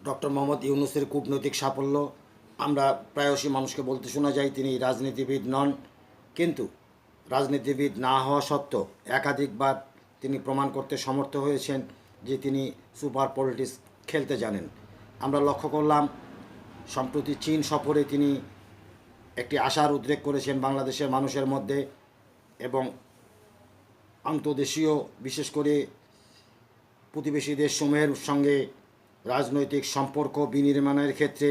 Doctor Mohammad ইউনূসের কূটনৈতিক সাফল্য আমরা প্রায়শই মানুষকে বলতে শোনা যায় তিনি রাজনীতিবিদ নন, কিন্তু রাজনীতিবিদ না হওয়া সত্ত্বেও একাধিকবার তিনি প্রমাণ করতে সমর্থ হয়েছেন যে তিনি সুপার পলিটিক্স খেলতে জানেন। আমরা লক্ষ্য করলাম সম্প্রতি চীন সফরে তিনি একটি আশার উদ্রেক করেছেন বাংলাদেশের মানুষের মধ্যে, এবং আন্তর্দেশীয় বিশেষ করে প্রতিবেশী দেশসমূহের সঙ্গে রাজনৈতিক সম্পর্ক বিনির্মাণের ক্ষেত্রে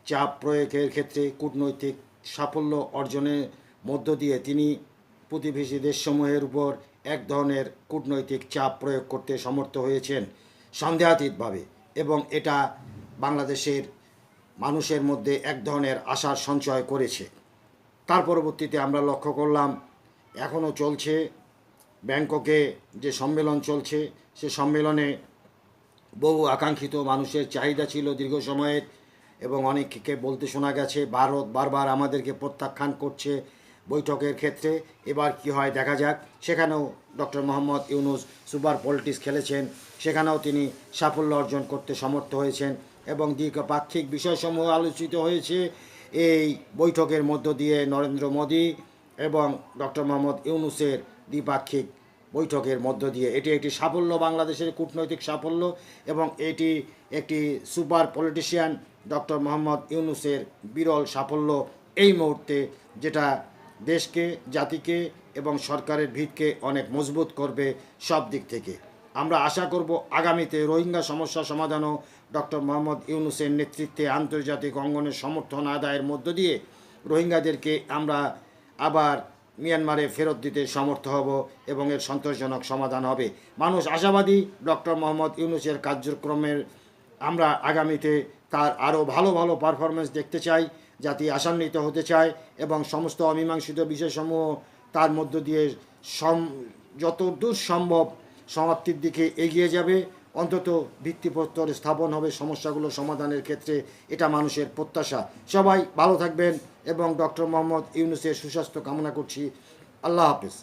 চাপ প্রয়োগের ক্ষেত্রে কূটনৈতিক সাফল্য অর্জনের মধ্য দিয়ে তিনি প্রতিবেশী দেশসমূহের উপর এক ধরনের কূটনৈতিক চাপ প্রয়োগ করতে সমর্থ হয়েছেন সন্দেহাতীতভাবে, এবং এটা বাংলাদেশের মানুষের মধ্যে এক ধরনের আশার সঞ্চয় করেছে। তার পরবর্তীতে আমরা লক্ষ্য করলাম এখনও চলছে ব্যাংককে যে সম্মেলন চলছে, সে সম্মেলনে বহু আকাঙ্ক্ষিত মানুষের চাহিদা ছিল দীর্ঘ সময়ের, এবং অনেককে বলতে শোনা গেছে ভারত বারবার আমাদেরকে প্রত্যাখ্যান করছে বৈঠকের ক্ষেত্রে। এবার কি হয় দেখা যাক। সেখানেও doctor Mohammad Yunus super politics খেলেছেন, সেখানেও তিনি সাফল্য অর্জন করতে সমর্থ হয়েছেন, এবং দ্বিপাক্ষিক বিষয়সমূহ আলোচিত হয়েছে এই বৈঠকের মধ্য দিয়ে। নরেন্দ্র মোদী এবং ডক্টর মোহাম্মদ ইউনূসের দ্বিপাক্ষিক বৈঠকের মধ্য দিয়ে এটি একটি সাফল্য, বাংলাদেশের কূটনৈতিক সাফল্য, এবং এটি একটি সুপার পলিটিশিয়ান ডক্টর মোহাম্মদ ইউনূসের বিরল সাফল্য এই মুহূর্তে, যেটা দেশকে, জাতিকে এবং সরকারের ভিতকে অনেক মজবুত করবে সব দিক থেকে। আমরা আশা করব আগামীতে রোহিঙ্গা সমস্যা সমাধানও ডক্টর মোহাম্মদ ইউনূসের নেতৃত্বে আন্তর্জাতিক অঙ্গনের সমর্থন আদায়ের মধ্য দিয়ে রোহিঙ্গাদেরকে আমরা আবার মিয়ানমারে ফেরত দিতে সমর্থ হব এবং এর সন্তোষজনক সমাধান হবে। মানুষ আশাবাদী ডক্টর মোহাম্মদ ইউনূসের কার্যক্রমের। আমরা আগামীতে তার আরও ভালো ভালো পারফরমেন্স দেখতে চাই, জাতি আশান্বিত হতে চায়, এবং সমস্ত অমীমাংসিত বিষয়সমূহ তার মধ্য দিয়ে যতদূর সম্ভব সমাপ্তির দিকে এগিয়ে যাবে। অন্তত ভিত্তিপ্রস্তর স্থাপন হবে সমস্যাগুলো সমাধানের ক্ষেত্রে, এটা মানুষের প্রত্যাশা। সবাই ভালো থাকবেন এবং ডক্টর মোহাম্মদ ইউনূসের সুস্বাস্থ্য কামনা করছি। আল্লাহ হাফেজ।